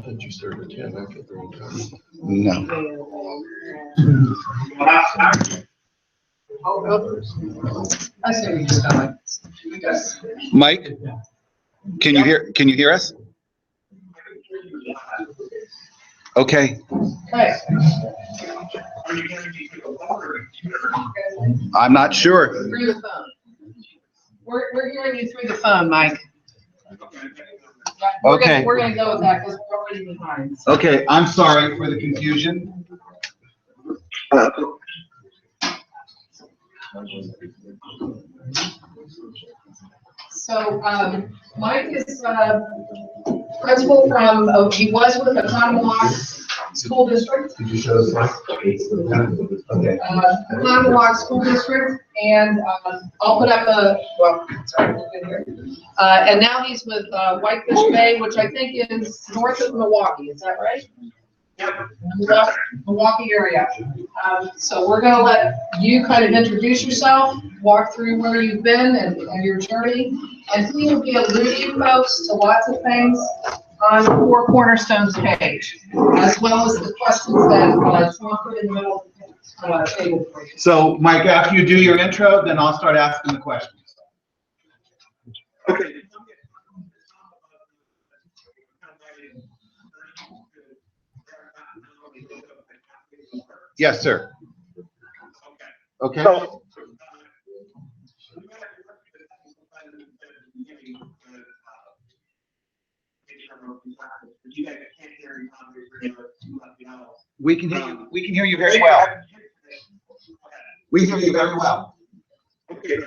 Did you start at 10 after the time? No. I see what you're telling. Mike, can you hear us? Okay. Hey. I'm not sure. Through the phone. We're hearing you through the phone, Mike. Okay. We're gonna go with that because we're already behind. So. Okay, I'm sorry for the confusion. So, Mike is, principal from, he was with the Oconomowoc School District. Did you show the slide? Okay. Oconomowoc School District, and, I'll put up sorry, here. And now he's with, Whitefish Bay, which I think is north of Milwaukee, is that right? Yep. Milwaukee area. So we're gonna let you kind of introduce yourself, walk through where you've been and your journey, and he will be alluding folks to lots of things on the Four Cornerstones page, as well as the questions that Tom put in the middle of the table for you. So, Mike, after you do your intro, then I'll start asking the questions. Okay. Yes, sir. Okay. So, We can hear you. We can hear you very well. We hear you very well. Okay.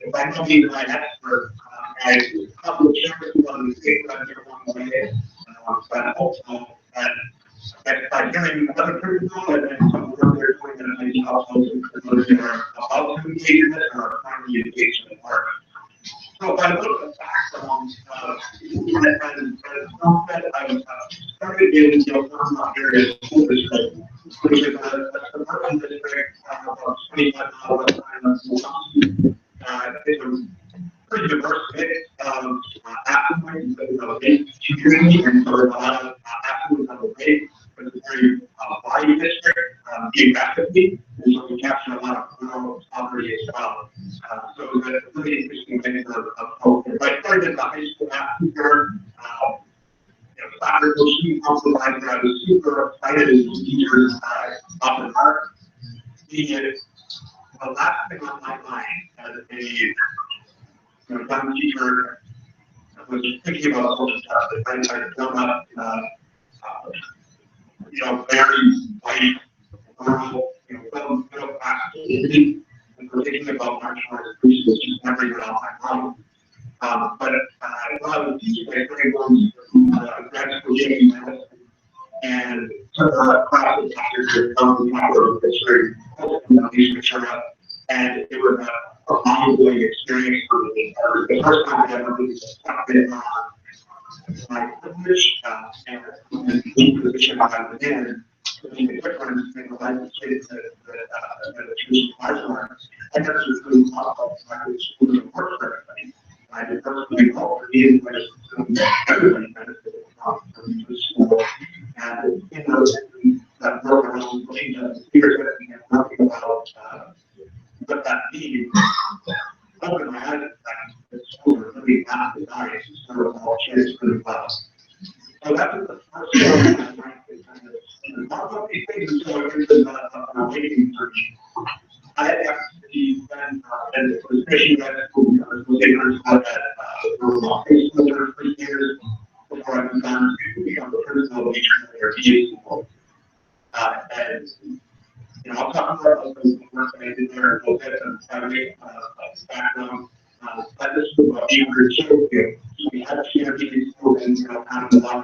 If I don't need my expert, I publish everything on the state that they're one way, but also that by hearing other people and some work they're doing that maybe also those that are about to engage in it or are currently engaged in the work. So if I look at the background, I was started in the Oklahoma area school district, which is a suburban district about 25 miles outside it's a pretty diverse mix of affluent community and sort of a lot of affluent on the way, but it's a very wide district geographically, and so we capture a lot of rural poverty as well. So it's a really interesting mix of culture. But I started as a high school athlete. Soccer coach, also like I was super excited as a teacher off the mark. The last thing on my mind as a young teacher was thinking about social stuff. I'd grown up, very white, rural, middle class community, and so thinking about martial arts was just never even on my mind. But while I was teaching, I started going to grad school medicine and took a classes after history, and it was an ongoing experience for me. The first time I ever really stepped in my privilege and the position I was in, being the difference between the life of kids and the traditional martial arts. I never really thought about my school and work for everybody. I did personally help for me, but everybody benefited from the school. And that broke around the speakers that began talking about what that means. Opened my eyes at that the school was really not designed to serve all kids really well. So that was the first one I tried to kind of talk about these things until it was an awakening for me. I had actually been and was fishing at school because I was able to have that for 3 years before I moved on to become the principal of each of their PA school. And I'll talk more about the work that I did there a little bit and kind of make background. At this school, about 800 children, we had a few intermediate students, kind of along.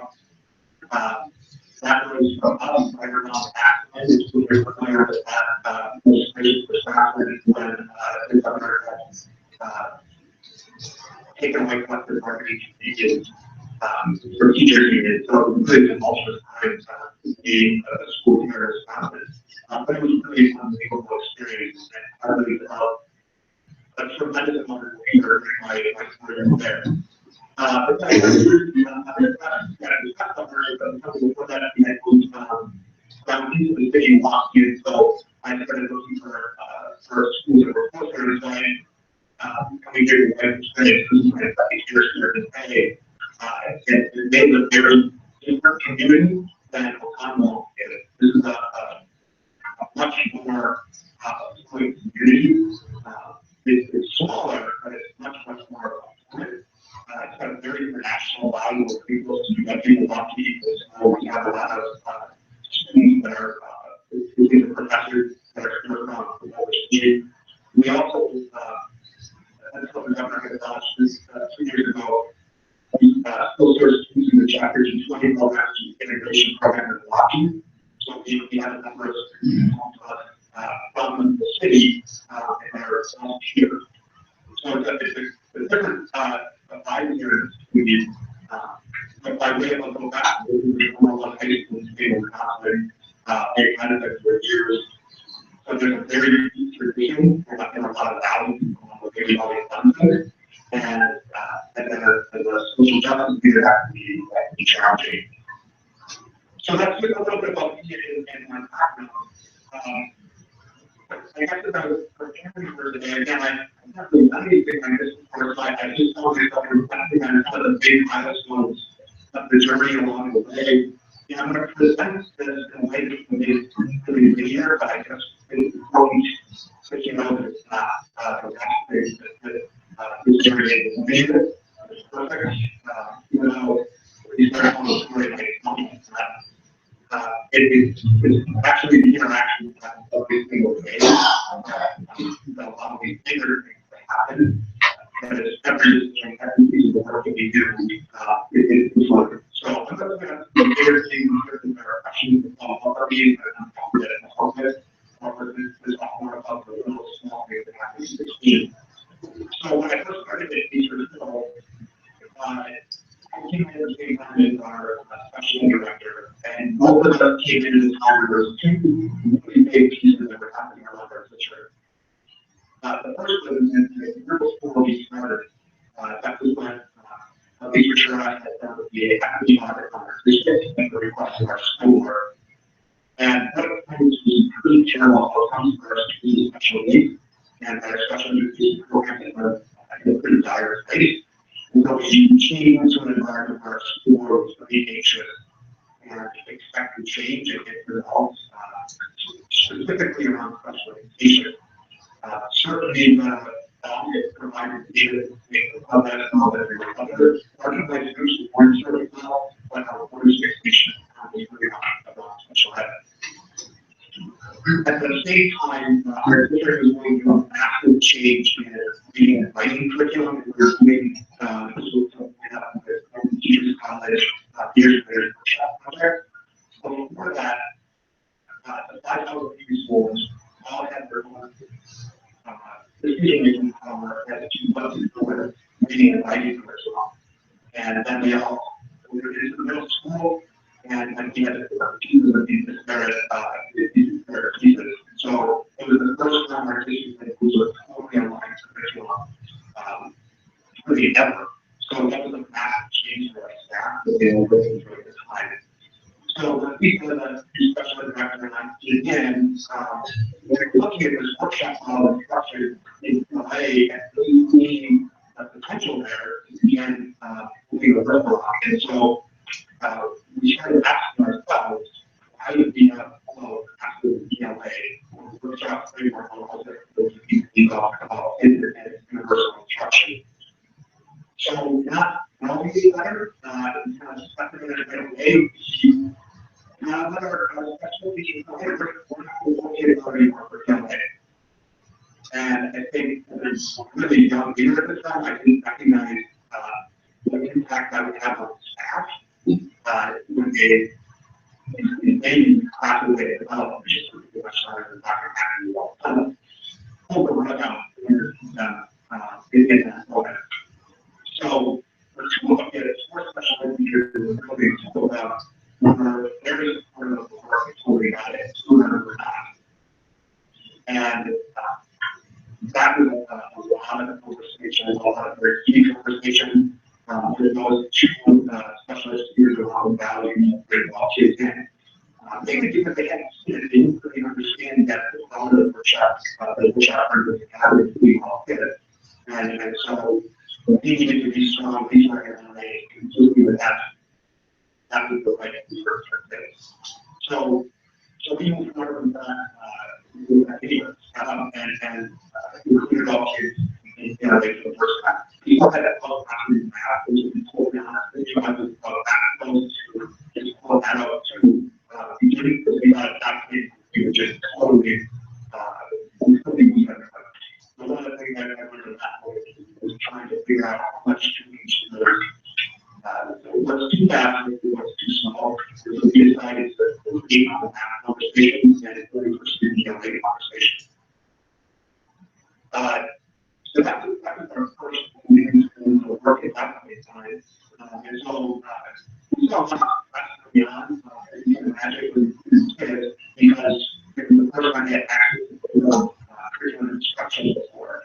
That was from us right around Acton, which we were familiar with that administration for Scotland when the governor had taken away collective bargaining is for teachers union. So it was really tumultuous times being a school here in Wisconsin. But it was really an unbelievable experience, and I really felt a tremendous amount of anger in my career there. But I before that, I moved down into the city last year, so I started looking for schools that were closer to mine. Coming here to my experience, this is my second year here to pay. It made a very different community than Oconto is. This is a much more community. It's smaller, but it's much more important. It's got a very international value of people want to eat this. We have a lot of students that are professors that are from overseas. We also, as the governor has launched this 2 years ago, still serves students in the Chapter 220 program, integration program in Milwaukee. So we have a number of students from the city and they're all here. So it's a different vibe here in the community. But by way of a little back, we were one high school in the state of Wisconsin. They've had it for years. So there's a very deep tradition and a lot of values what they've always done there. And then the social justice leader that can be challenging. So that's just a little bit about me and my background. I guess as I was preparing for today, again, I'm not really done anything like this before, so I just told myself reflecting on some of the big milestones of the journey along the way. You know, I'm going to present this in a way that can be really linear, but I guess it's important that you know that it's not actually that this journey is linear. It's perfect. Even though you start on the story like it's it's actually the interaction of every single day. A lot of these bigger things that happen, but it's every piece of the work that we do is working. So I'm going to bigger things that are questions of our meetings that I'm confident in the focus, or this more about the little small things that happen in the team. So when I first started at Teachers Hill, I came in at the same time as our special director, and both of us came in at the time where there was two really big pieces that were happening around our district. The first was in the year before we started, that was when Lisa Chura had done the equity audit on our district and the request of our school board. And what was pretty terrible outcomes for our students with special needs, and our special needs programs were in a pretty dire place. And so we changed to an environment where our school board was pretty anxious and expected change and get results, specifically around special education. Certainly, it provided data to make the public know that there were other organizations who weren't serving well, but our organization was really not about special ed. At the same time, our district was going through a massive change in reading and writing curriculum. We were doing with Teachers College years later project. So before that, the 5,000 schools all had their own decision-making power as to what to do with reading and writing curriculum. And then we all moved into the middle school, and then we had pieces of these disparate pieces. So it was the first time our district was totally aligned curriculum really ever. So that was a massive change for our staff that they were working through at the time. So the people that the special ed director and I did again, we're looking at this workshop model structure in a way and really seeing the potential there to begin moving the river on. And so we started asking ourselves, how do we have after the PLA workshop framework models that we talk about independent universal instruction. So not only better, kind of stepping in a better way. But our special teaching program, we're not located anymore for PLA. And I think as a really young leader at the time, I didn't recognize the impact I would have on staff when they classes they develop, which is pretty much harder than Dr. Happy all the time. Pull the rug out in that moment. conversation, a lot of very heated conversation. There's those two specialists here that have value with all kids in. Maybe because they hadn't seen it, they didn't really understand that the power of the workshop partners have with we all get it. And so we needed to be strong, these are going to completely with that. That was the right first phase. So we moved forward with that video and included all kids in the first time. People had that public option map, which was pulled down. They tried to just pull that out to beginning because we got adopted. We were just totally moving. So one of the things I learned at that point was trying to figure out how much to each learn. What's too fast, what's too small. So we decided to create a conversation and it's really for student conversation. So that was our first work at that point in time. And so we saw how beyond magically kids because it was the first time they had access to curriculum instruction before.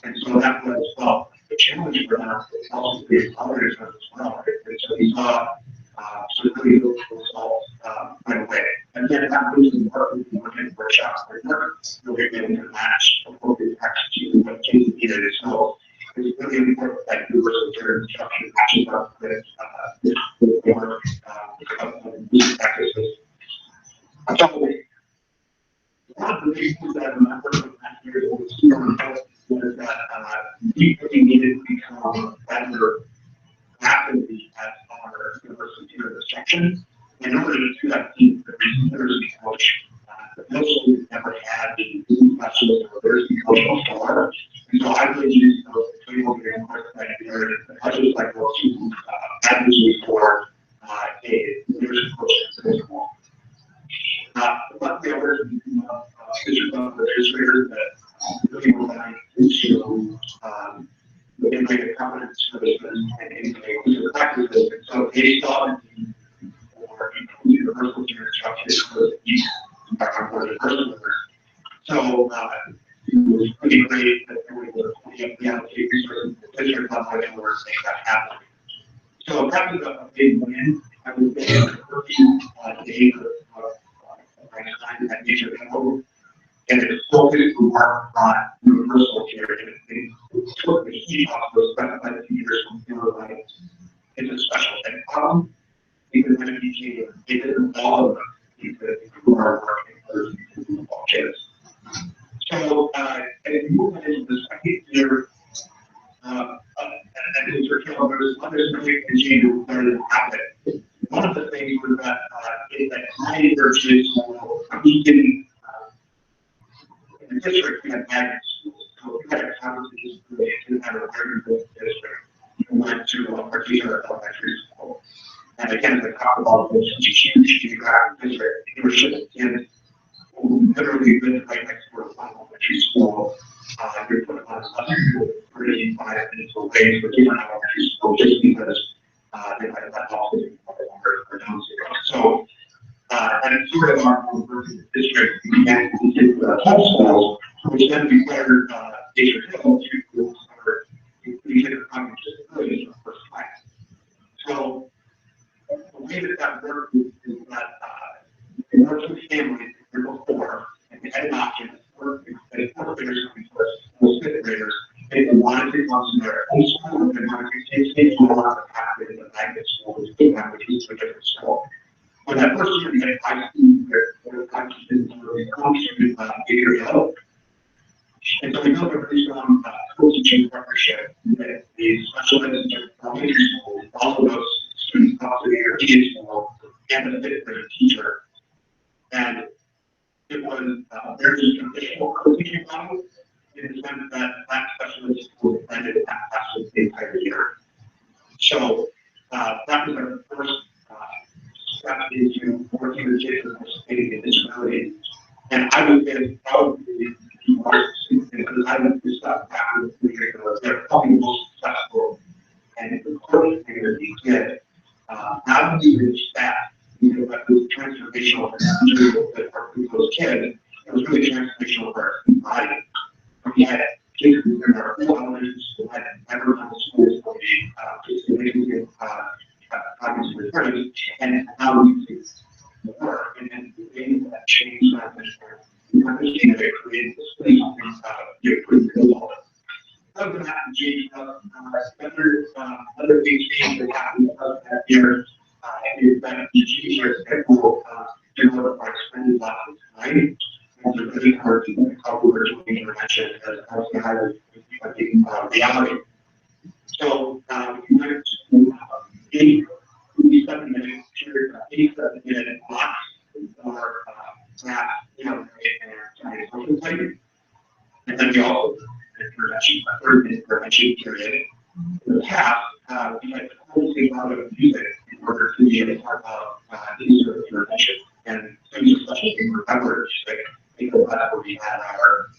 And so that was, well, the challenge for us was also the others as well. And so we saw some really good results right away. And then that was the part of the workshops where we're able to match appropriate access to what kids needed. So it's really important that universal care instruction matches up with your practices. So one of the things that I remember from that year was that we really needed to become better rapidly at our universal care instruction. In order to do that, the literacy coach, the middle school never had the specialist or literacy coach before. And so I really used those tools and course that the coaches like those to advocate for a literacy coach in the school. Luckily, I was of the administrators that really were going into the integrated competence services and inclusive practices. And so they saw the need for universal care instruction for the person. So it was pretty great that they were able to allocate resources to the district level in order to make that happen. So that was a big win. I would say the first days of my time at Nature Hill, and it focused to work on universal care. And it took the heat off those specified teachers from feeling like it's a special ed problem, because when it became, it didn't all of them who are working with all kids. So, as we move into the second year, and Mr. Kill, there was others really continue to learn and happen. One of the things was that many churches, we didn't, in the district, we had magnet schools. So we had a conversation with the have a very good district. We went to a particular elementary school. And again, as I talked about, this huge geographic district, they were shipping kids who literally lived right next door to one elementary school. You're putting on a 35 minutes away for different elementary school just because they might have that also or down zero. So, and it's sort of our district, we began to get homeschools, which then required Nature Hill to start including cognitive disabilities in the first class. So, the way that worked is that we worked with families in grade 4, and we had an option to work with fourth graders coming to us, those fifth graders, if they wanted to concentrate at home school, if they wanted to take more on the pathway to the magnet school, which was a different school. When that first year, we had 5 students there, 5 students were come to Nature Hill. And so we built a really strong school-teaching partnership with the special ed elementary school, all of those students up to their kids school, and the fifth grade teacher. And it was a very traditional co-teaching model in the sense that that special ed school attended that class the entire year. So that was our first step into working with kids with participating in disability. And I would say probably the hardest because I went through stuff after the curriculum. They're probably the most successful and important thing that we did. Not only did staff, but it was transformational for those kids. It was really transformational for our body. We had kids who were in our full elementary school, had never done schools for the significant problems with learning, and how we can work, and then the way that change that we understand that it creates this place you're pretty cool. Other than that, other big change that happened that year is that the teachers that will do what our extended lessons, right? And it's really hard to cover intervention as a higher reality. So we went to 87-minute blocks for math, and social studies. And then we also intervention, a 30-minute intervention period. In the past, we had to wholly take out of music in order to be able to talk about these sort of intervention. And so you especially remember, like, because that's where we had our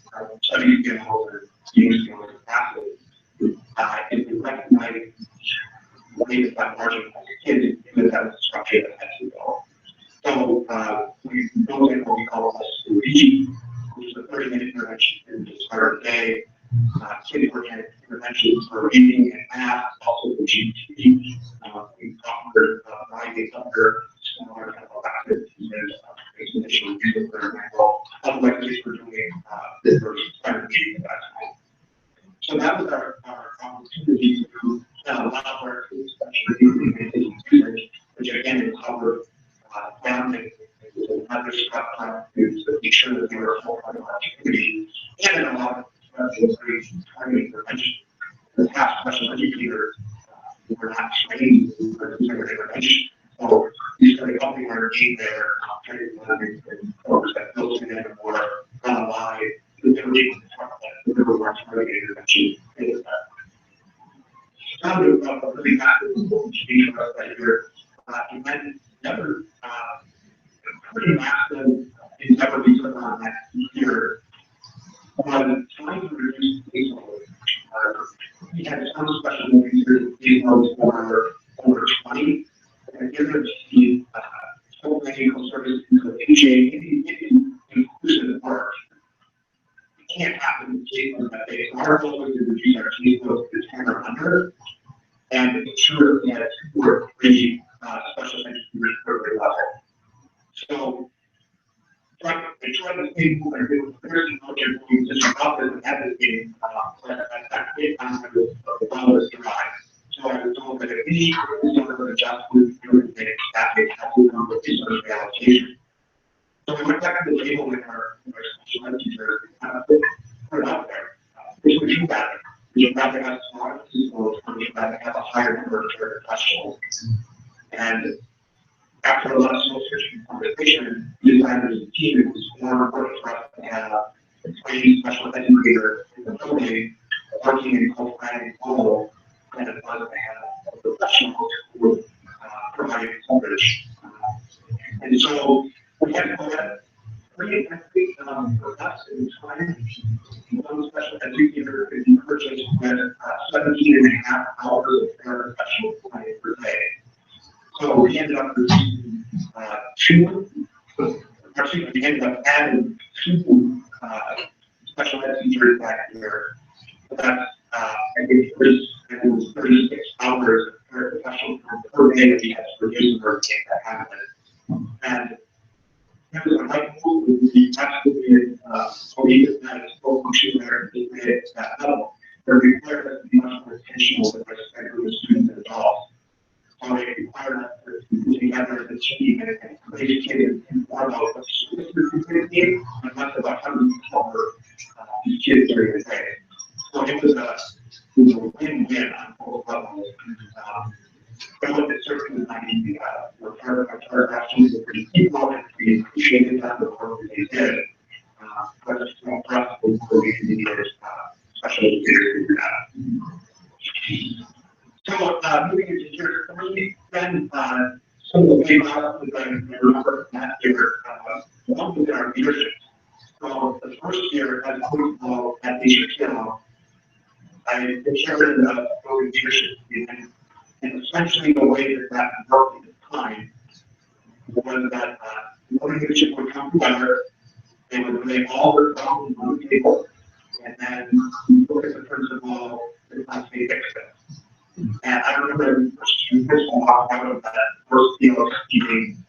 study skills and student skills and classes. And we recognize that margin as a kid because that was the structure that had to go. So we built in what we call a SUV, which is a 30-minute intervention to start the day. Kids organic interventions for reading and math, also the GT. We offered 9 days under similar kind of activities and initial music for example. Otherwise, we were doing this versus energy at that time. So that was our opportunity to allow our kids to research, which again is covered down and other stuff to make sure that they were a full part of our activity and allow targeted intervention. The past special educators were not trained for intervention. So we started helping our team there, training them and folks that built in and more live to be able to talk about the more targeted intervention. Now the really massive change for us that year, and then another pretty massive endeavor we took on that year was trying to reduce caseload. We had some special caseloads for over 20, and given the so many services of inclusive work, it can't happen in caseload that big. So our goal was to reduce our caseload to 10 or under, and ensure that we had 2 or 3 special educators per grade level. So I tried to think like this first project we just about this and advocating at that time I was dry. So I was told that if we sort of adjust with doing things that they have to come with this sort of allocation. So we went back to the table with our special ed teachers and kind of put it out there. Which would do better. We'd rather have smaller people, we'd rather have a higher number of professionals. And after a lot of soul searching and conversation, we decided as a team it was more important for us to have a trained special educator in the building working in co-planning all than it was to have a professional who would provide coverage. And so we had to go ahead pretty quickly for us in time. One special educator could be purchased with 17.5 hours of paraprofessional planning per day. So we ended up receiving we ended up adding 2 special ed teachers back here. So that's, I think it was 36 hours of paraprofessional per day that we had to produce in order to make that happen. And it was a right move with the absolutely believe that it's full function there at that level. But it required us to be much more intentional with respect to the students and adults. So it required us to put together as a team and educate and more about what students need and less about how we cover these kids during the day. So it was a win-win on both levels. But what it certainly not easy. We're part of our paragraphs were pretty people and we appreciated that the work that they did. But it's for us to really need special educators to do that. So moving into year 3, then some of the main milestones that I remember from that year, one was our leadership. So the first year as a football at HHL, I chaired the building leadership team, and essentially the way that worked at the time was that the building leadership would come together, they would lay all their problems on the table, and then look at the principal, the classmate fix it. And I remember the first walk out of that first field meeting,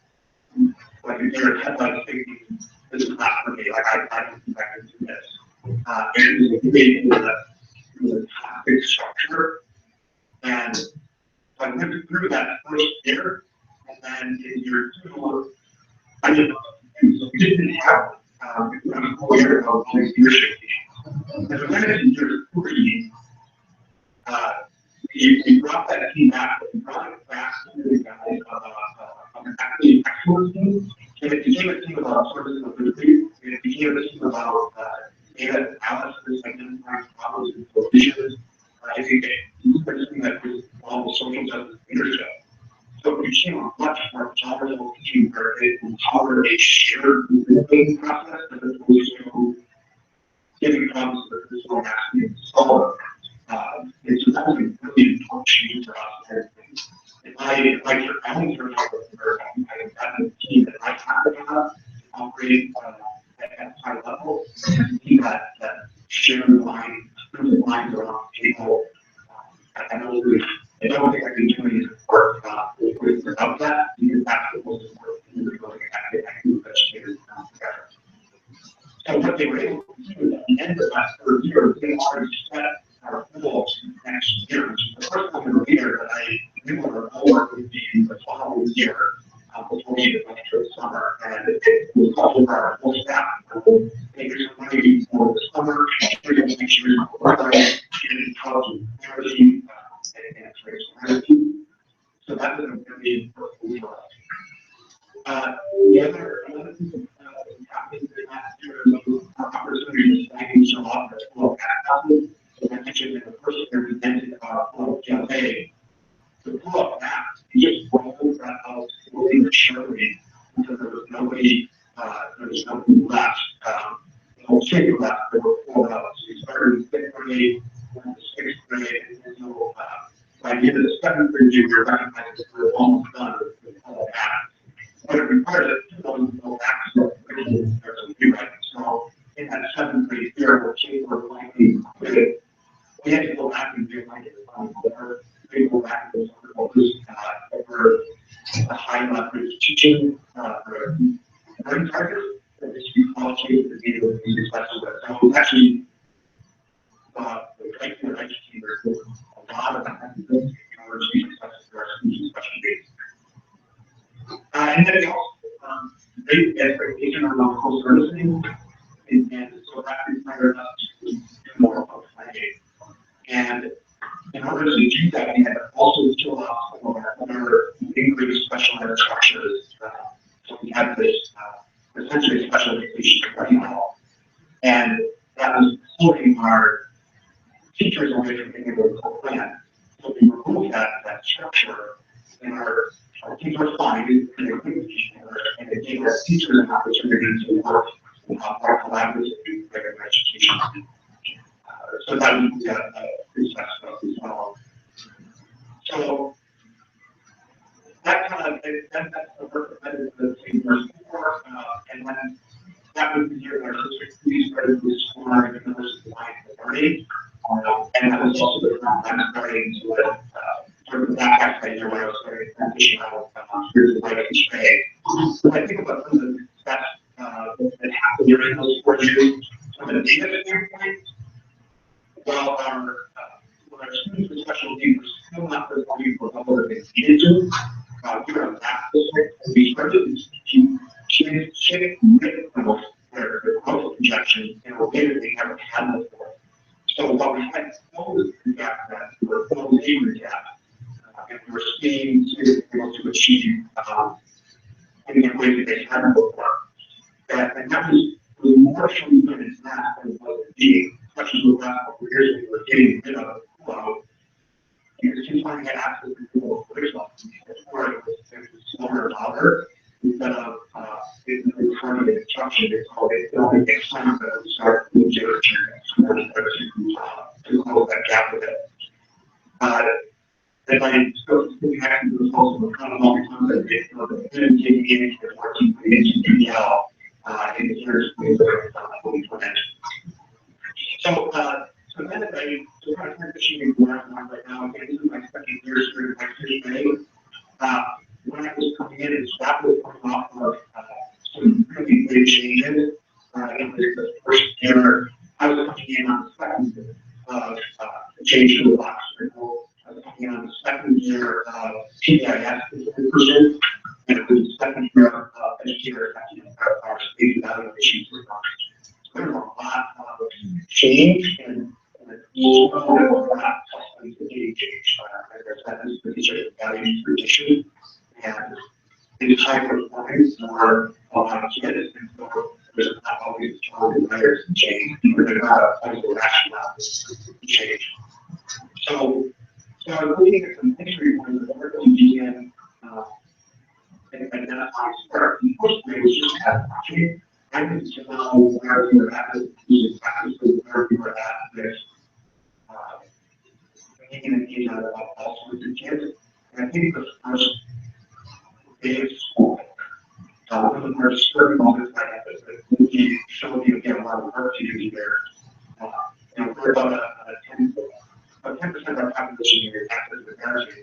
like if you're headlights thinking, this is not for me, like I can do this. And it was created the topic structure. And so I went through that first year, and then in year 2, I didn't have a clear of all these leadership teams. As I went into year 3, we brought that team back, but we brought it back to the guys of an actually excellent team, and it became a team about service and delivery, and it became a team about data analysis, identifying problems and solutions. I think it's something that was all the social justice leadership. So it became a much more powerful team where it empowered a shared thinking process as opposed to giving problems that this one has to be solved. And so that was a really important change for us. If I took I a team that I have to have operate at high level, see that shared line, lines around people. I don't think I can do any work without that, because that's the most important thing we're looking at. I can put educators together. So what they were able to do at the end of that third year, they already set our goals next year. The first time in the year that I knew what our goal would be the following year, before we went to the summer, and it was all over our whole staff. Here's some money for the summer, here's some things you require, and intelligent energy, and transparency. So that was a really important for us. The other thing that happened last year was opportunities to actually show up at full capacity. As I mentioned in the first year, we mentioned about full PLA. To pull up that, you just rolled that out slowly and surely until there was nobody left. The whole kid left, there were 4 of us. We started in 5th grade, went to 6th grade, and so by the end of the 7th grade year, we were recognized that we were almost done with all that. But it required us to go back to the curriculum to do that. So in that 7th grade year, where kids were likely quit, we had to go back and do like we go back to those over the high leverage teaching learning targets that is to be qualitative to be able to be successful with. So actually, the regular educators did a lot of that in order to be successful for our students, especially. And then we also raised the expectation around co-servicing, and so that required us to do more of planning. And in order to do that, we had to also kill off some of our other integrated special ed structures. So we had this essentially special education curriculum, and that was pulling our teachers away from being able to plan. So we removed that structure, and our teachers were fine, and it gave us teachers an opportunity to work more collaboratively with regular education. So that was pretty successful as well. So that kind of that's the work that I did the same years before, and then that was the year that our district we started to explore University Life Authority, and that was also the time I started to sort of back half that year when I was starting to transition out of University Life Authority. So I think about some of the success that happened during those 4 years from a data standpoint. Well, our students with special needs were still not performing for the level that they needed to. We were a math district, and we started to shift growth, their growth projections in a way that they never had before. So while we had closed the gap that we were closing the gap, and we were seeing students able to achieve in a way that they hadn't before. And that was more showing good in math than it was in being. Especially with last couple of years, we were getting rid of flow. Because kids wanted to get access to people curriculum. Before it was slower and louder. Instead of in front of the instruction, it's called it only takes time to start with zero to close that gap with it. And I still think actually was also kind of long time that they didn't take advantage of working with HTML in the years we were implemented. So then I kind of transitioning into where I'm at right now. I'm getting into my second year here in my first day. When I was coming in, and staff was coming off of some really big changes. In the first year, I was coming in on the second year of the change to the box cycle. I was coming in on the second year of PBIS improvement, and it was the second year of educator our state evaluations were done. So there was a lot of change and not change. There's that specific value tradition and these high performance are a lot of kids, and so there's not always strong desires to change, or there's not a rationale to change. So I was looking at some history when the work began and identifying where the first way was just have watching. I didn't know where we were at with practically where we were at with making an engagement about all sorts of kids. And I think the first day of school, one of the more disturbing moments I had was that we showed you again a lot of work to do here. We're about a 10% of our population here is active with energy.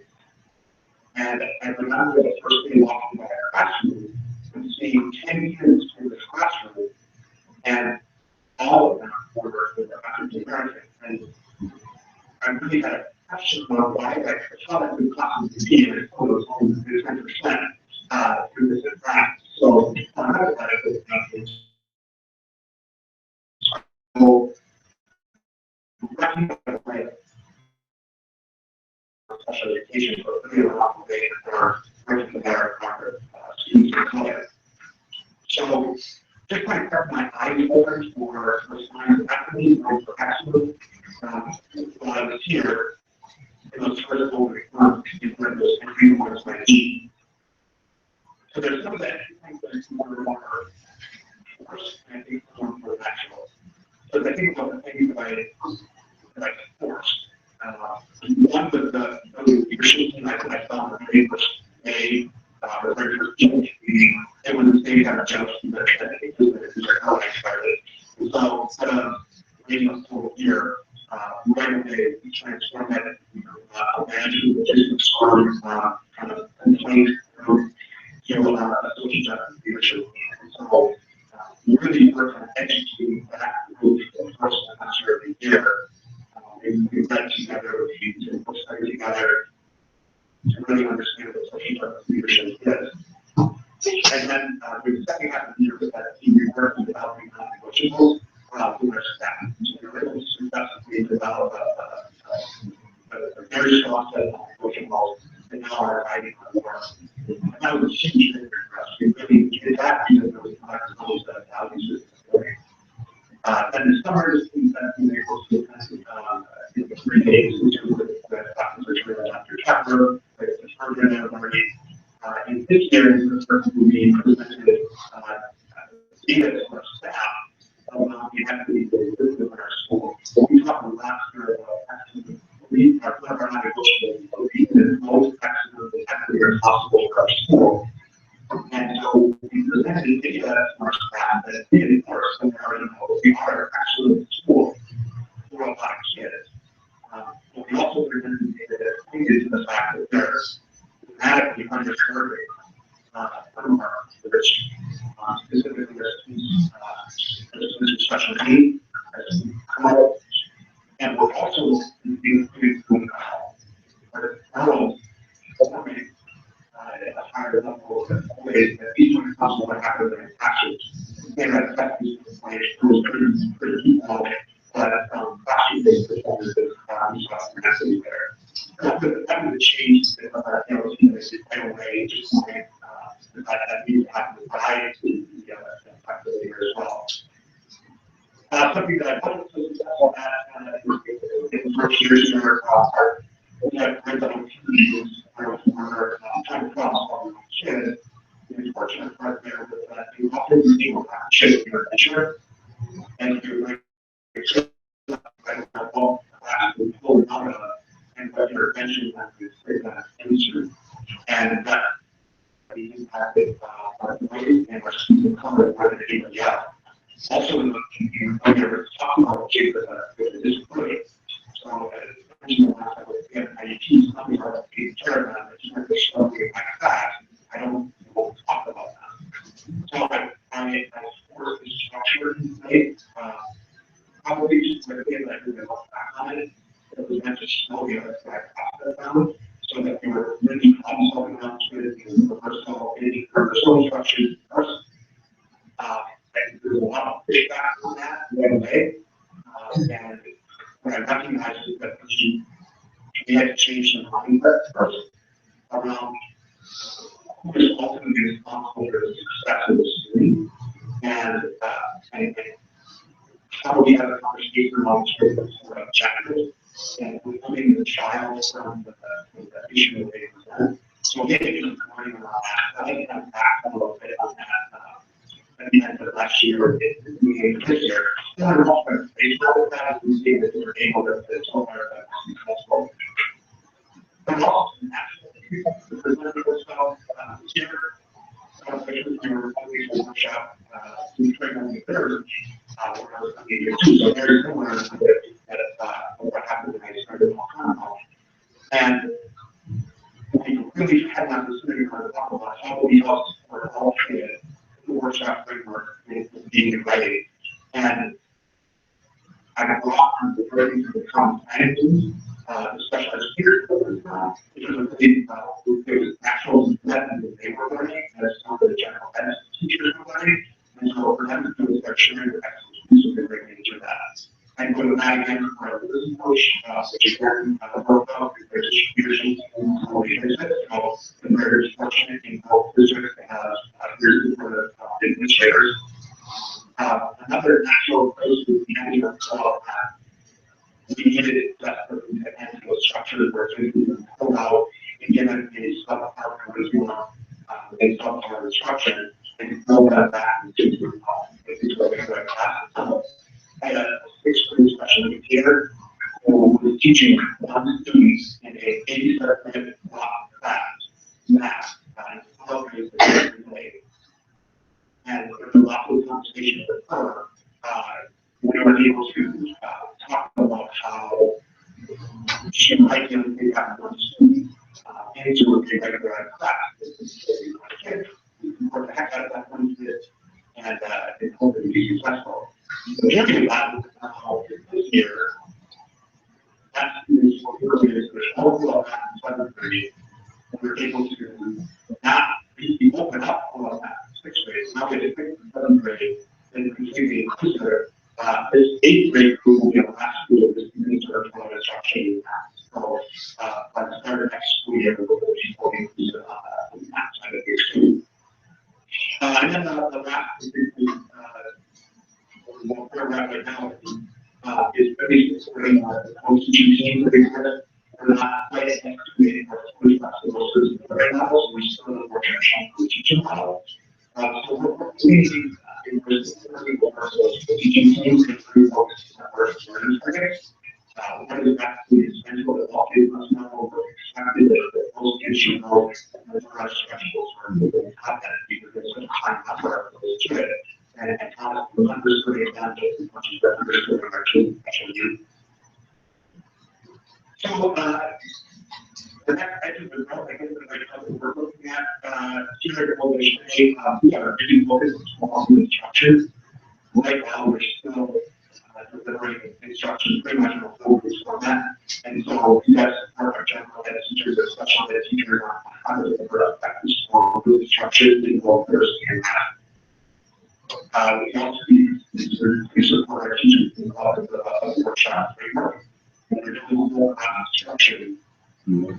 And I remember the first day walking by our classroom and seeing 10 kids in this classroom, and all of them were African American. And I really had a question about why I saw that the classroom could be in those homes 10% through this class. So another benefit of so recognize special education, but really a lot of ways for working with our students of color. So just kind of kept my eyes open for signs of activity and for excellence. While I was here, in those first over months, in those entry points my G. So there's some of that I think that's more force, and I think more natural. So as I think about the things that I forced, one was the leadership team I found the very first day, the very first meeting. It was the same kind of jealousy that I think is how I started. And so instead of waiting a full year, right away, we transformed that management logistics firm kind of complaint social justice leadership. And so we really worked on educating that group for the first semester of the year. We read together, we studied together to really understand what social justice leadership is. And then the second half of the year was that we worked on developing non-negotiables with our staff. So we were able to successfully develop a very strong set of non-negotiables that now are guiding our work. And that was a huge thing for us. We really did that because there was not a whole set of values. Then the summer is that we were able to in the 3 days, which was with Dr. Kepler, with the program already. And this year is the first movie presented data to our staff about the activities that we do in our school. So we talked last year about activities. We are not negotiable, but we did most activities as possible for our school. And so we presented data to our staff that did for us, and we are actually in school for a lot of kids. But we also presented data that pointed to the fact that there's dramatically underserved from our rich, specifically as a special need, as and we're also including girls performing at a higher level of ways that each one is possible to have in actions. And that's actually pretty low, but actually based performances massively there. That was a change that right away, just like that we have to provide to the later as well. Something that I wasn't so successful at in the first years here, we had rental teams where we were trying to cross all the kids. The unfortunate part there was that you often see what happens in your teacher, and you're and what your attention is that industry, and that impacted our grade and our student color more than anybody else. Also, when you ever talk about kids with a disability, so you know, I would get IEPs, something like that, take care of them, it's not just something like that. I don't talk about that. So I support the structure in place. Probably just with the like we look back on it, it was meant to show the other side process down, so that we were really problem solving out with the personal structures first. And there's a lot of pushback on that right away. And what I recognize is that we had to change the mindset first around who is ultimately responsible for the success of the student. And how do we have a conversation around sort of objectives and including the child from the issue that they present. So again, just learning around that. I think I'm back a little bit on that. At the end of last year, this year, we're also able that we see that we're able to solve our successful. But also, the presenting stuff here, especially when we're always a workshop, we train on the third, so very similar to what happened when I started a long time ago. And we really had an opportunity to talk about how we help for all kids. The workshop framework is being invited, and I got brought on the training to become managers, the special educators, which was there was actual methods that they were learning, as some of the general ed teachers were learning, and so for them to do is they're sharing their expertise, so they're bringing into that. And go to that again for a business coach, which is working work out their distribution and so I'm very fortunate in both districts to have years for the administrators. Another natural approach is the ending of we needed that to end to a structure where we can pull out and give it a sub-part curriculum, a sub-part instruction, and pull that back into a regular class. I had a sixth-grade special educator who was teaching one student in a 87-minute block class, math, and 12 grades every day. And there was a lot of conversation with her. We were able to talk about how she might be able to have one student into a regular class. Work the heck out of that one kid and hope it would be successful. The beauty of that is how this year, that is what we're doing is there's overall that in 7th grade, and we're able to not be open up all of that in 6th grade. Now we have 6th and 7th grade, and completely inclusive. This 8th grade group will be the last school of this community curriculum instruction. So by the start of next school year, we'll be inclusive on that side of the school. And then the last where we're at right now is really supporting the post-teaching team that exist. We're not quite activating our school classes right now, so we still have work on the teaching model. So we're pleasing in working with our teaching teams to improve focus on our learning targets. What is actually essential that all kids must know or expected that most kids should know and the rest specials for content because there's such a high number of those to it. And how to understand that as much as we're understanding our children, special youth. So, the next item is I guess we're looking at teacher motivation. We are really focused on small instruction. Right now, we're still delivering instruction pretty much in a focus format. And so, we have support our general ed teachers and special ed teachers on how to deliver effective small instruction in both nursing and math. We also support our teachers in the workshop framework. And we're doing more instruction. You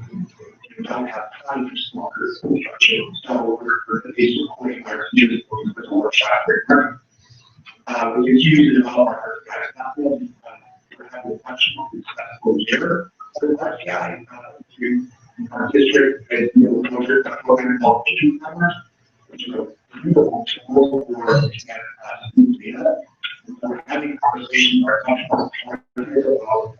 don't have time for small group instruction, so we're supporting our teachers with the workshop framework. We continue to develop our platform. We're having a much more successful year with RCI through our district and program called Teaching Partners, which is a beautiful tool for looking at student data. We're having conversations are much more targeted about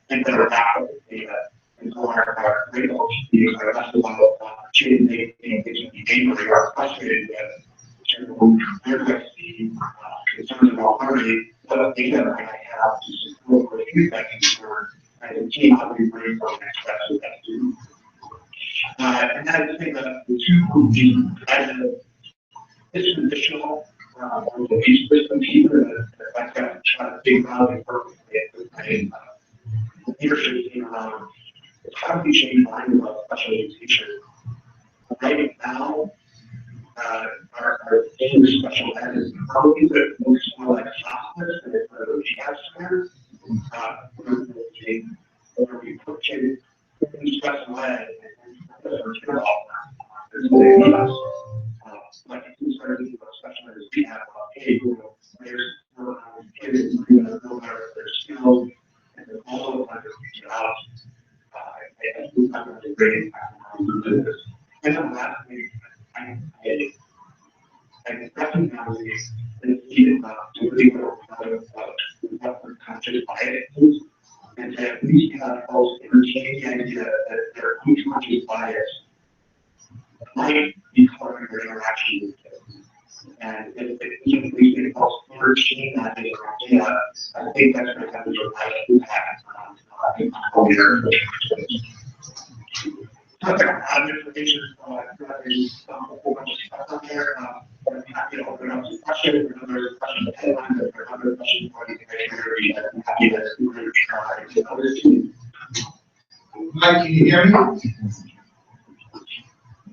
and better access data. And so our radar teams are less about changing engaging behavior we are frustrated with. Where do I how we brainstorm next steps with that student. And then I think that the two would be this additional the base system either that I've got to try to figure out and perfectly with my leadership team around is how do we change mind about special education? Right now, our English special ed is probably the most more like hospice than it's a rehab center. Where we put kids in special ed and like if we started thinking about special ed as rehab, hey, there's kids who are going to know their skills and then all of them jobs. I think that's going to be a great impact on our business. And then lastly, I recognize the need to really work about what we're conscious bias is, and to at least have folks entertain the idea that their unconscious bias might be coloring their interaction with kids. And if we can folks entertain that idea, I think that's going to have a dramatic impact on their implications. There's a whole bunch of stuff on there. I'm happy to open up some questions. If there's questions headline, if there are other questions, I'm happy to get others to. Mike, can you hear me?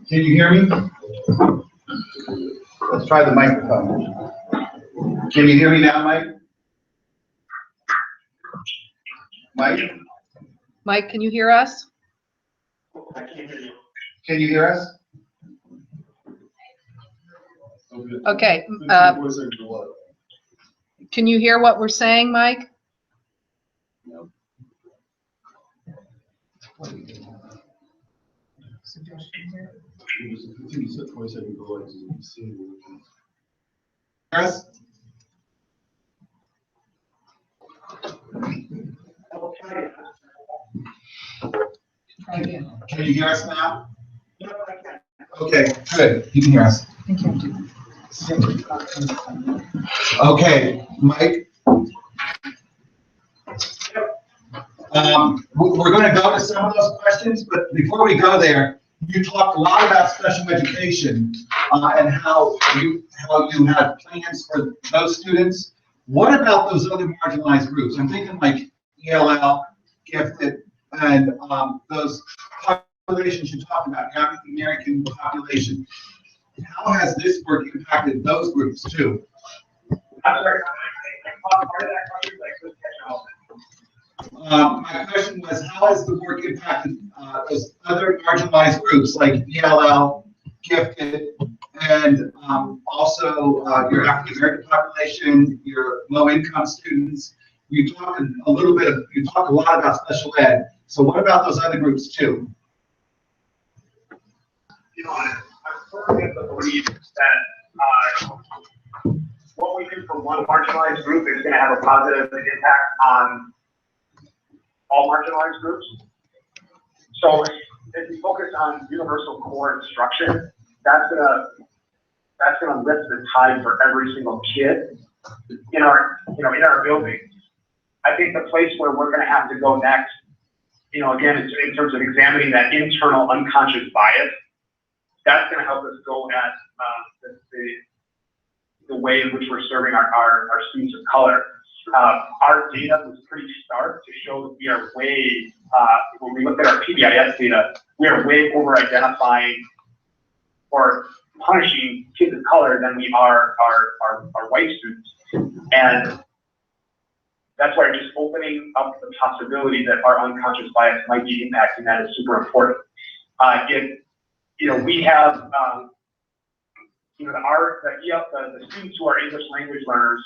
Can you hear me? Let's try the microphone. Can you hear me now, Mike? Mike? Mike, can you hear us? I can't hear you. Can you hear us? Okay, can you hear what we're saying, Mike? Yes. Can you hear us now? Okay, good. You can hear us. Okay, Mike. We're going to go to some of those questions, but before we go there, you talked a lot about special education and how you have plans for those students. What about those other marginalized groups? I'm thinking like ELL, gifted, and those populations you talked about, African American population. How has this work impacted those groups too? I'm sorry, part of that question, I couldn't catch all of it. My question was, how has the work impacted those other marginalized groups like ELL, gifted, and also your African American population, your low-income students? You talk a lot about special ed. So what about those other groups too? You know, I'm firmly of the belief that what we do for one marginalized group is going to have a positive impact on all marginalized groups. So if we focus on universal core instruction, that's gonna lift the tide for every single kid in our building. I think the place where we're going to have to go next, again, in terms of examining that internal unconscious bias, that's going to help us go at the way in which we're serving our students of color. Our data was pretty stark to show that we are way, when we look at our PBIS data, we are way over identifying or punishing kids of color than we are our white students. And that's why just opening up the possibility that our unconscious bias might be impacting that is super important. We have, the students who are English language learners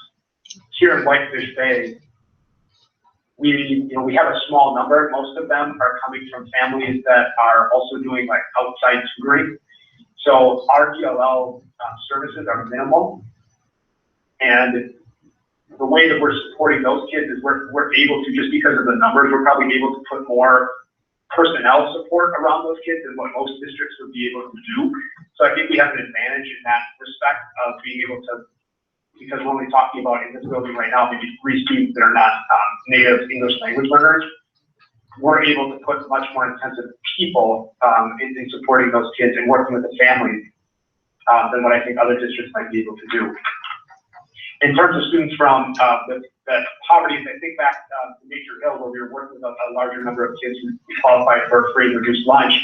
here in Whitefish Bay, we have a small number. Most of them are coming from families that are also doing like outside tutoring. So our ELL services are minimal. And the way that we're supporting those kids is we're able to, just because of the numbers, we're probably able to put more personnel support around those kids than what most districts would be able to do. So I think we have an advantage in that respect of being able to, because we're only talking about in this building right now, maybe 3 students that are not native English language learners. we're able to put much more intensive people in supporting those kids and working with the families than what I think other districts might be able to do. In terms of students from the poverty, I think back to Nature Hill, where we were working with a larger number of kids who qualified for free and reduced lunch.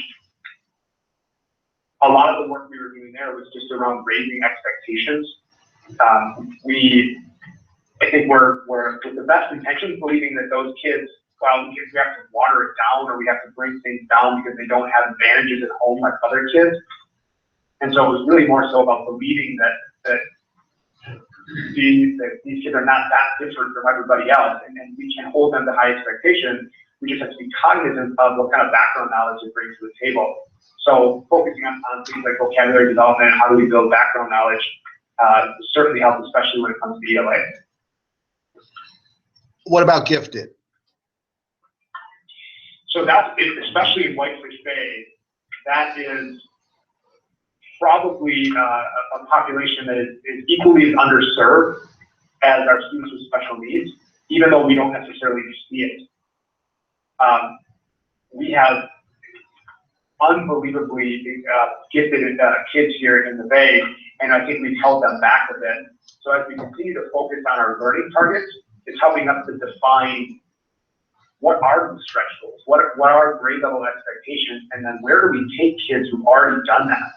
A lot of the work we were doing there was just around raising expectations. I think we're with the best intentions believing that those kids, well, we have to water it down or we have to bring things down because they don't have advantages at home like other kids. And so it was really more so about believing that these kids are not that different from everybody else, and we can hold them to high expectations. We just have to be cognizant of what kind of background knowledge they bring to the table. So focusing on things like vocabulary development, how do we build background knowledge, certainly helps, especially when it comes to ELA. What about gifted? So that's, especially in Whitefish Bay, that is probably a population that is equally as underserved as our students with special needs, even though we don't necessarily see it. We have unbelievably gifted kids here in the Bay, and I think we've held them back a bit. So as we continue to focus on our learning targets, it's helping us to define what are the stretch goals, what are grade level expectations, and then where do we take kids who've already done that?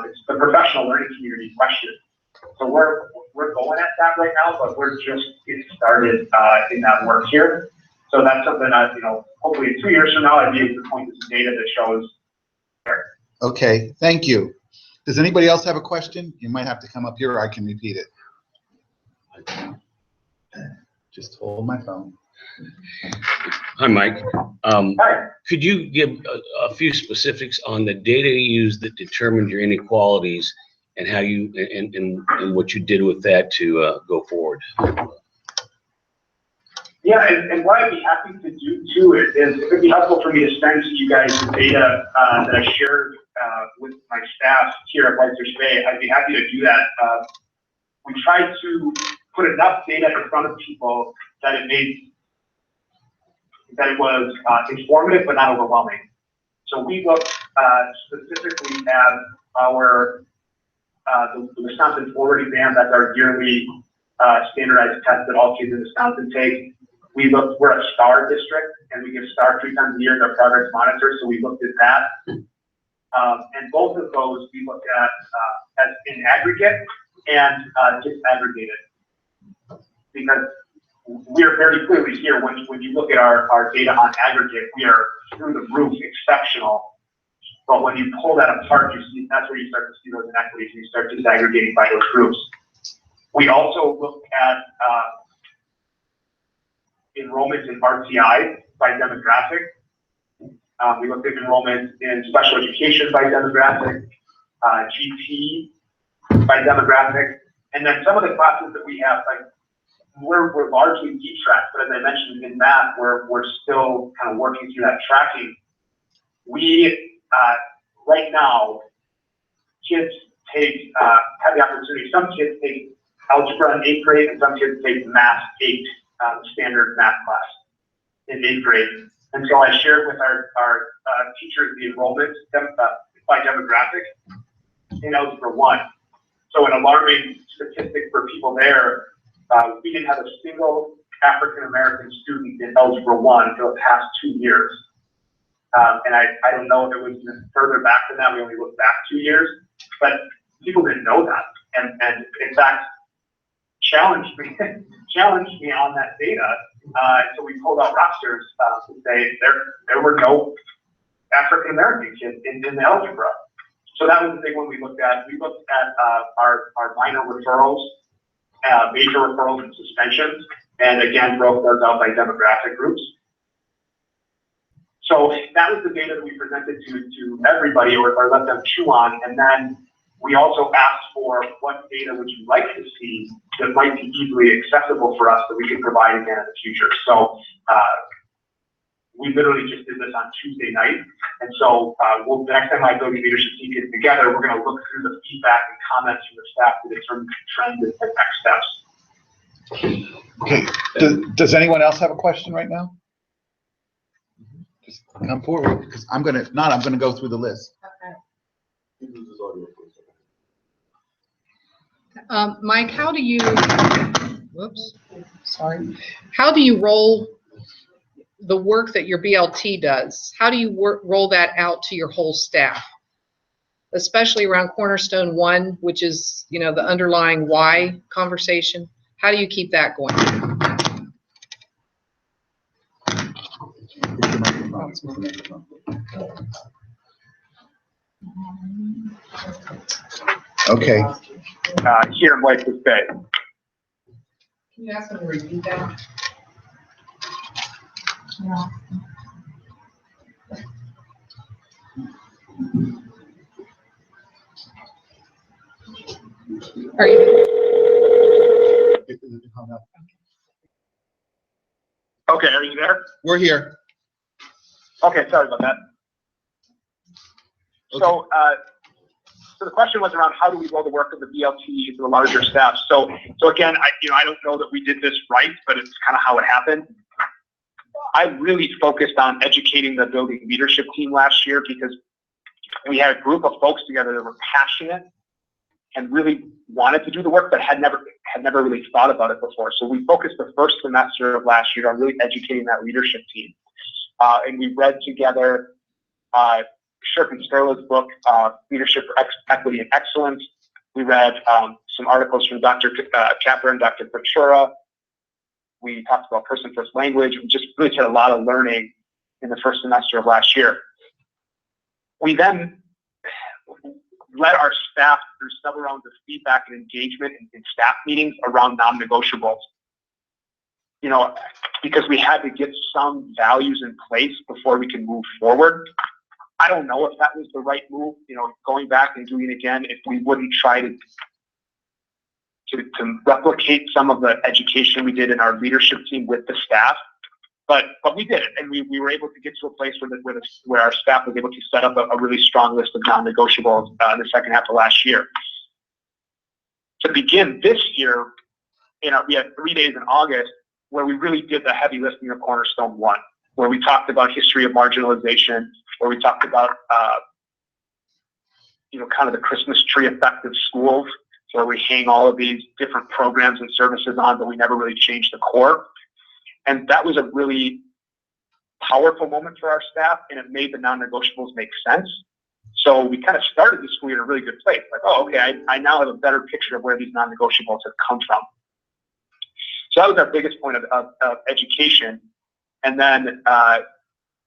It's the professional learning community question. So we're going at that right now, but we're just getting started in that work here. So that's something that, hopefully 2 years from now, I'd be able to point to some data that shows there. Okay, thank you. Does anybody else have a question? You might have to come up here or I can repeat it. Just hold my phone. Hi, Mike. Hi. Could you give a few specifics on the data you used that determined your inequalities and how you and what you did with that to go forward? Yeah, and what I'd be happy to do too is it would be helpful for me to send to you guys the data that I shared with my staff here at Whitefish Bay. I'd be happy to do that. We tried to put enough data in front of people that it was informative but not overwhelming. So we looked specifically at our the Wisconsin Forward exam. That's our yearly standardized test that all kids in Wisconsin take. We're a STAR district, and we give STAR 3 times a year as our progress monitor, so we looked at that. And both of those we looked at as in aggregate and disaggregated. Because we are very clearly here, when you look at our data on aggregate, we are through the roof exceptional. But when you pull that apart, that's where you start to see those inequities, and you start disaggregating by those groups. We also looked at enrollment in RTI by demographic. We looked at enrollment in special education by demographic, GT by demographic, and then some of the classes that we have, like we're largely detracked, but as I mentioned in math, we're still kind of working through that tracking. We right now, kids take have the opportunity. Some kids take algebra in 8th grade, and some kids take math 8. Standard math class in 8th grade. And so I shared with our teachers the enrollment by demographic in Algebra 1. So an alarming statistic for people there, we didn't have a single African-American student in Algebra 1 until the past 2 years. And I don't know if it was even further back than that. We only looked back 2 years, but people didn't know that. And in fact, challenged me on that data. So we pulled out rosters to say there were no African American kids in the algebra. So that was the big one we looked at. We looked at our minor referrals, major referrals, and suspensions, and again broke those out by demographic groups. So that was the data that we presented to everybody, or let them chew on, and then we also asked for what data would you like to see that might be easily accessible for us that we can provide again in the future. So we literally just did this on Tuesday night. And so the next time my ability leadership team gets together, we're going to look through the feedback and comments from the staff to determine trends and next steps. Okay. Does anyone else have a question right now? just come forward, because I'm gonna go through the list. Mike, how do you, whoops, sorry. How do you roll the work that your BLT does? How do you roll that out to your whole staff? Especially around Cornerstone 1, which is, you know, the underlying why conversation. How do you keep that going? Okay. Here in White Fish Bay. Can you ask them to repeat that? Are you? Okay, are you there? We're here. Okay, sorry about that. So, so the question was around how do we roll the work of the BLT to the larger staff? So again, I don't know that we did this right, but it's kind of how it happened. I really focused on educating the building leadership team last year because we had a group of folks together that were passionate and really wanted to do the work, but had never really thought about it before. So we focused the first semester of last year on really educating that leadership team. And we read together Shirk and Sterla's book, Leadership for Equity and Excellence. We read some articles from Dr. Capper and Dr. Ventura. We talked about person-first language. We just really did a lot of learning in the first semester of last year. We then led our staff through several rounds of feedback and engagement in staff meetings around non-negotiables. You know, because we had to get some values in place before we can move forward. I don't know if that was the right move, you know, going back and doing it again, if we wouldn't try to replicate some of the education we did in our leadership team with the staff. But we did it, and we were able to get to a place where our staff was able to set up a really strong list of non-negotiables in the second half of last year. To begin this year, we had 3 days in August where we really did the heavy lifting of Cornerstone 1, where we talked about history of marginalization, where we talked about, kind of the Christmas tree effect of schools, where we hang all of these different programs and services on, but we never really changed the core. And that was a really powerful moment for our staff, and it made the non-negotiables make sense. So we kind of started the school year in a really good place. Like, oh, okay, I now have a better picture of where these non-negotiables have come from. So that was our biggest point of education. And then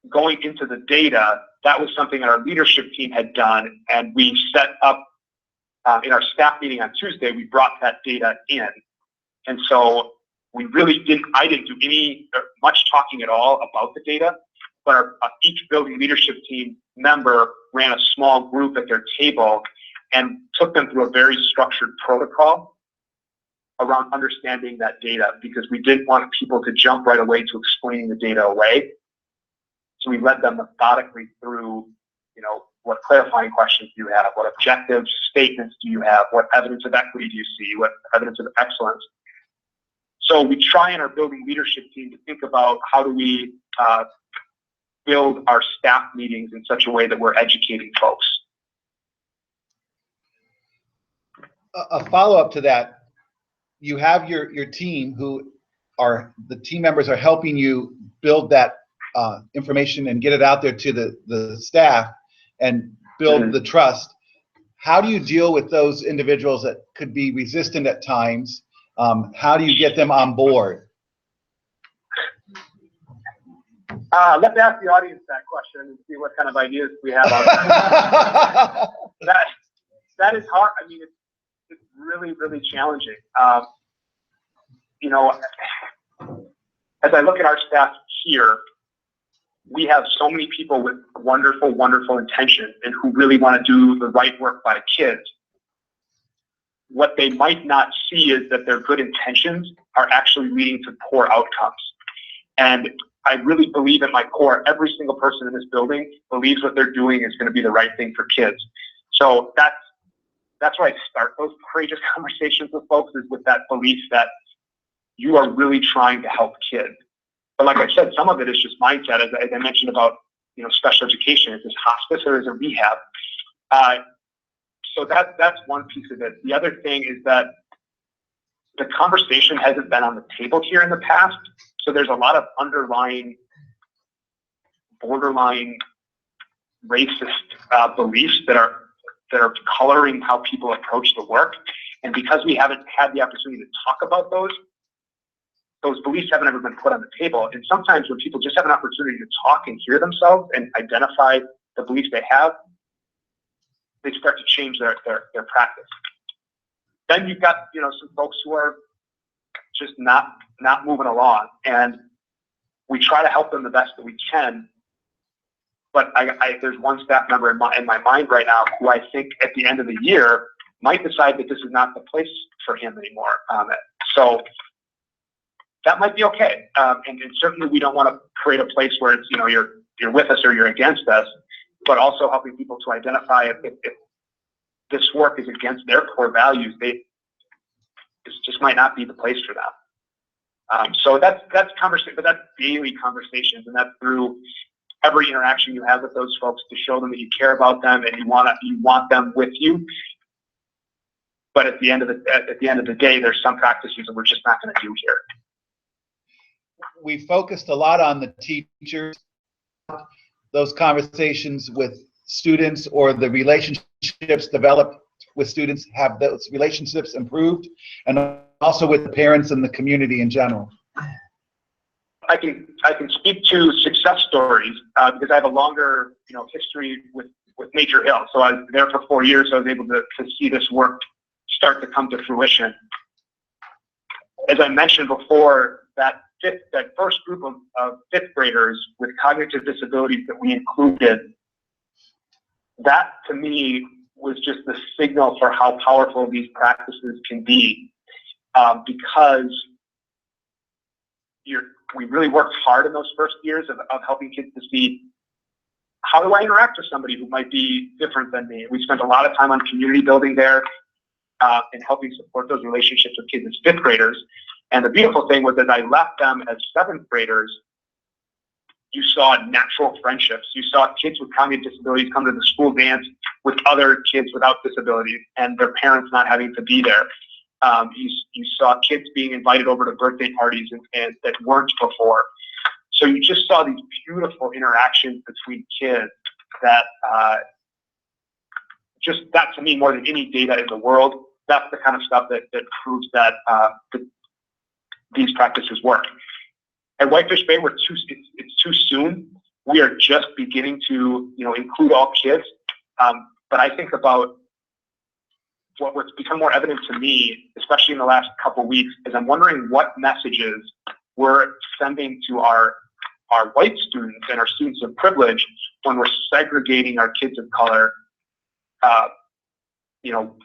going into the data, that was something that our leadership team had done, and we set up in our staff meeting on Tuesday, we brought that data in. And so we really I didn't do much talking at all about the data, but each building leadership team member ran a small group at their table and took them through a very structured protocol around understanding that data, because we didn't want people to jump right away to explaining the data away. So we led them methodically through, what clarifying questions do you have? What objective statements do you have? What evidence of equity do you see? What evidence of excellence? So we try in our building leadership team to think about how do we build our staff meetings in such a way that we're educating folks. A follow-up to that, you have your team the team members are helping you build that information and get it out there to the staff and build the trust. How do you deal with those individuals that could be resistant at times? How do you get them on board? Let's ask the audience that question and see what kind of ideas we have on that. That is hard. I mean, it's really, really challenging. As I look at our staff here, we have so many people with wonderful, wonderful intention and who really want to do the right work by the kids. What they might not see is that their good intentions are actually leading to poor outcomes. And I really believe in my core, every single person in this building believes what they're doing is going to be the right thing for kids. So that's where I start those courageous conversations with folks, is with that belief that you are really trying to help kids. But like I said, some of it is just mindset, as I mentioned about special education? Is this hospice or is it rehab? So that's one piece of it. The other thing is that the conversation hasn't been on the table here in the past. So there's a lot of underlying, borderline racist beliefs that are coloring how people approach the work. And because we haven't had the opportunity to talk about those beliefs haven't ever been put on the table. And sometimes when people just have an opportunity to talk and hear themselves and identify the beliefs they have, they start to change their practice. Then you've got, some folks who are just not moving along, and we try to help them the best that we can. But there's one staff member in my mind right now who I think at the end of the year might decide that this is not the place for him anymore. So that might be okay. And certainly we don't want to create a place where it's, you're with us or you're against us, but also helping people to identify if this work is against their core values, this just might not be the place for them. So that's conversation, but that's daily conversations, and that's through every interaction you have with those folks to show them that you care about them and you want them with you. But at the end of the day, there's some practices that we're just not going to do here. We focused a lot on the teachers, those conversations with students, or the relationships developed with students, have those relationships improved, and also with the parents and the community in general. I can speak to success stories because I have a longer history with Nature Hill. So I was there for 4 years. So I was able to see this work start to come to fruition. As I mentioned before, that first group of fifth graders with cognitive disabilities that we included, that to me was just the signal for how powerful these practices can be, because we really worked hard in those first years of helping kids to see, how do I interact with somebody who might be different than me? We spent a lot of time on community building there and helping support those relationships with kids as fifth graders. And the beautiful thing was, as I left them as seventh graders, you saw natural friendships. You saw kids with cognitive disabilities come to the school dance with other kids without disabilities and their parents not having to be there. You saw kids being invited over to birthday parties and that weren't before. So you just saw these beautiful interactions between kids that that to me, more than any data in the world, that's the kind of stuff that proves that these practices work. At Whitefish Bay, it's too soon. We are just beginning to include all kids. But I think about what's become more evident to me, especially in the last couple of weeks, is I'm wondering what messages we're sending to our white students and our students of privilege when we're segregating our kids of color,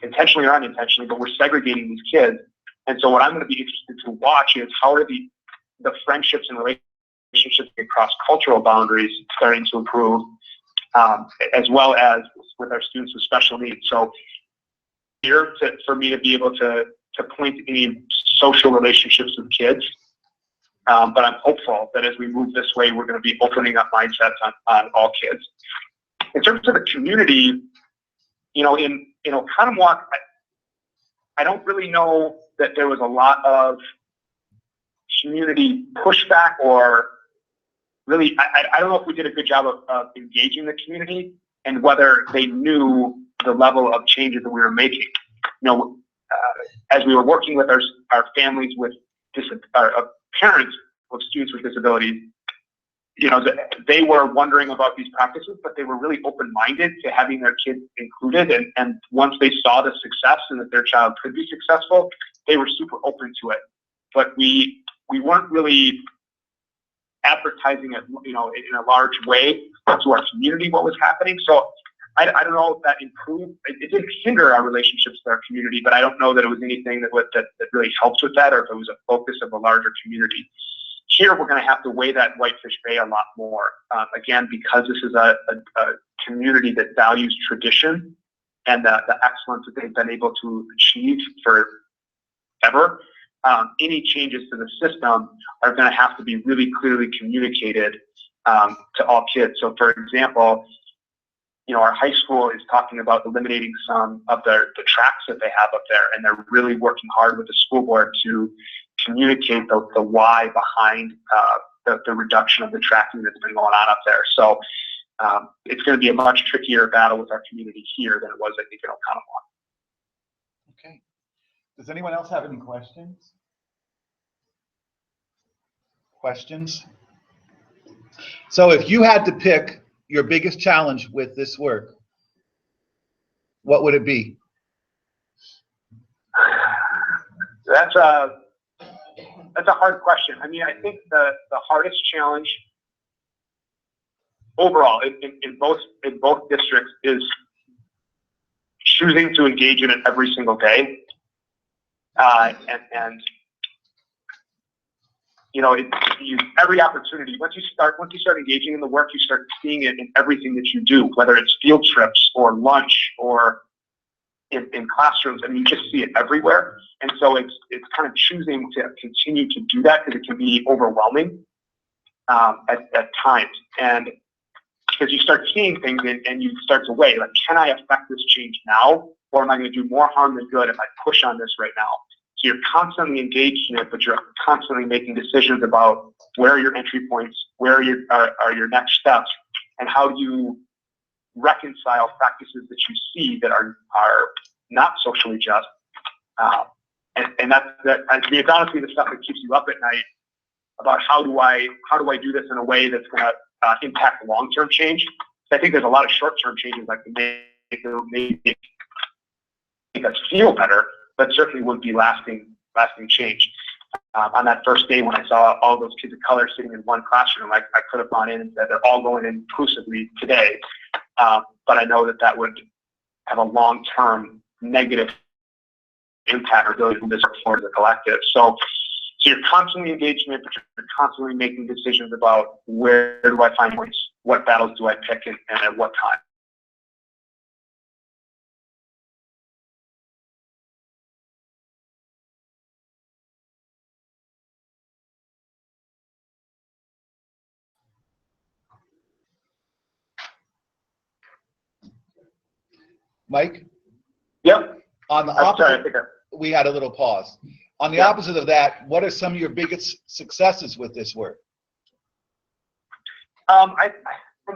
intentionally or unintentionally, but we're segregating these kids. And so what I'm going to be interested to watch is how are the friendships and relationships across cultural boundaries starting to improve, as well as with our students with special needs. So here for me to be able to point to any social relationships with kids, but I'm hopeful that as we move this way, we're going to be opening up mindsets on all kids. In terms of the community, in Oconomowoc, I don't really know that there was a lot of community pushback, or really, I don't know if we did a good job of engaging the community and whether they knew the level of changes that we were making. As we were working with our families with parents of students with disabilities, they were wondering about these practices, but they were really open-minded to having their kids included. And once they saw the success and that their child could be successful, they were super open to it. But we weren't really advertising it, in a large way to our community what was happening. So I don't know if that improved. It didn't hinder our relationships with our community, but I don't know that it was anything that really helps with that, or if it was a focus of a larger community. Here, we're going to have to weigh that Whitefish Bay a lot more. Again, because this is a community that values tradition and the excellence that they've been able to achieve forever. Any changes to the system are going to have to be really clearly communicated to all kids. So for example, our high school is talking about eliminating some of the tracks that they have up there, and they're really working hard with the school board to communicate the why behind the reduction of the tracking that's been going on up there. So it's going to be a much trickier battle with our community here than it was, I think, in Oconomowoc. Okay. Does anyone else have any questions? So if you had to pick your biggest challenge with this work, what would it be? That's a hard question. I mean, I think the hardest challenge overall in both districts is choosing to engage in it every single day. And every opportunity, once you start engaging in the work, you start seeing it in everything that you do, whether it's field trips or lunch or in classrooms. I mean, you just see it everywhere. And so it's kind of choosing to continue to do that, because it can be overwhelming at times. And because you start seeing things and you start to weigh, like, can I affect this change now? Or am I going to do more harm than good if I push on this right now? So you're constantly engaged in it, but you're constantly making decisions about where are your entry points, where are your next steps, and how do you reconcile practices that you see that are not socially just. And that it's honestly the stuff that keeps you up at night about how do I do this in a way that's going to impact long-term change. So I think there's a lot of short-term changes that can make us feel better, but certainly would be lasting change. On that first day when I saw all those kids of color sitting in one classroom, I could have gone in and said they're all going in inclusively today, but I know that would have a long-term negative impact or ability to work for the collective. So you're constantly engaged in it, but you're constantly making decisions about where do I find points, what battles do I pick, and at what time. Mike? Yep. On the I'm opposite, sorry, I think we had a little pause. On the Yeah. opposite of that, what are some of your biggest successes with this work? From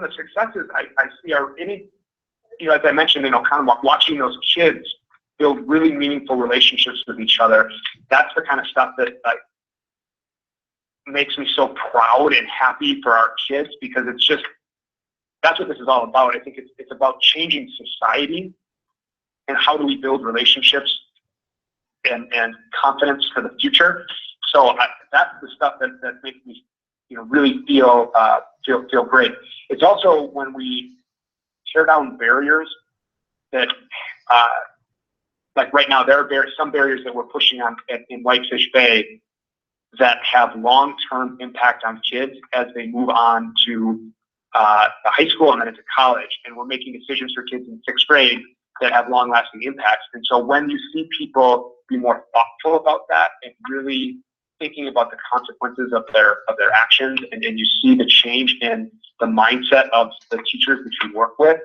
the successes I see as I mentioned, kind of watching those kids build really meaningful relationships with each other. That's the kind of stuff that makes me so proud and happy for our kids, because that's what this is all about. I think it's about changing society and how do we build relationships and confidence for the future. So that's the stuff that makes me really feel great. It's also when we tear down barriers that like right now there are some barriers that we're pushing on in Whitefish Bay that have long-term impact on kids as they move on to the high school and then into college. And we're making decisions for kids in 6th grade that have long-lasting impacts. And so when you see people be more thoughtful about that and really thinking about the consequences of their actions, and you see the change in the mindset of the teachers that you work with,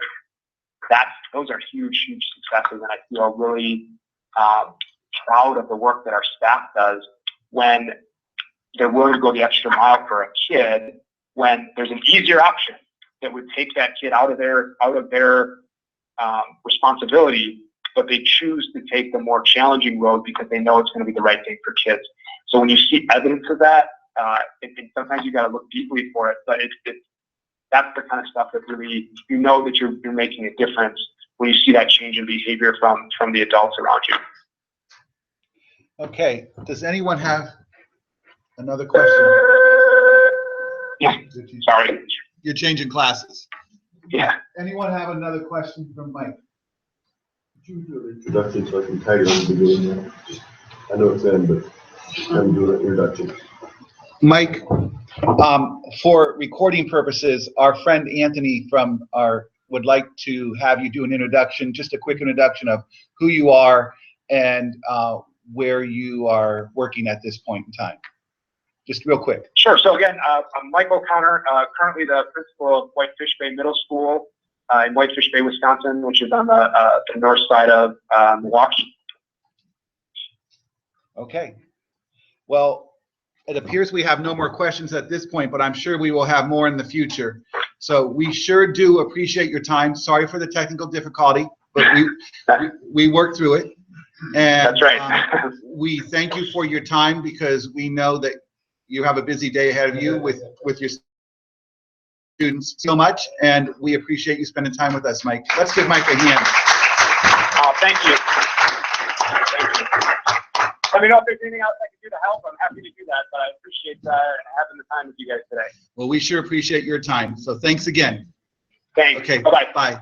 those are huge successes. And I feel really proud of the work that our staff does when they're willing to go the extra mile for a kid, when there's an easier option that would take that kid out of their responsibility, but they choose to take the more challenging road because they know it's going to be the right thing for kids. So when you see evidence of that, and sometimes you got to look deeply for it, but that's the kind of stuff that really, that you're making a difference when you see that change in behavior from the adults around you. Okay, does anyone have another question? Yeah, sorry. You're changing classes. Yeah. Anyone have another question from Mike? Could you do an introduction so I can tag it on the beginning? I know it's in, but I'm doing an introduction. Mike, for recording purposes, our friend Anthony would like to have you do an introduction, just a quick introduction of who you are and where you are working at this point in time. Just real quick. Sure. So again, I'm Mike O'Connor, currently the principal of Whitefish Bay Middle School in Whitefish Bay, Wisconsin, which is on the north side of Milwaukee. Okay. Well, it appears we have no more questions at this point, but I'm sure we will have more in the future. So we sure do appreciate your time. Sorry for the technical difficulty, but we worked through it. And That's right. we thank you for your time because we know that you have a busy day ahead of you with your students so much, and we appreciate you spending time with us, Mike. Let's give Mike a hand. Oh, thank you. Thank you. Let me know if there's anything else I can do to help. I'm happy to do that, but I appreciate having the time with you guys today. Well, we sure appreciate your time. So thanks again. Thanks. Okay. Bye-bye. Bye.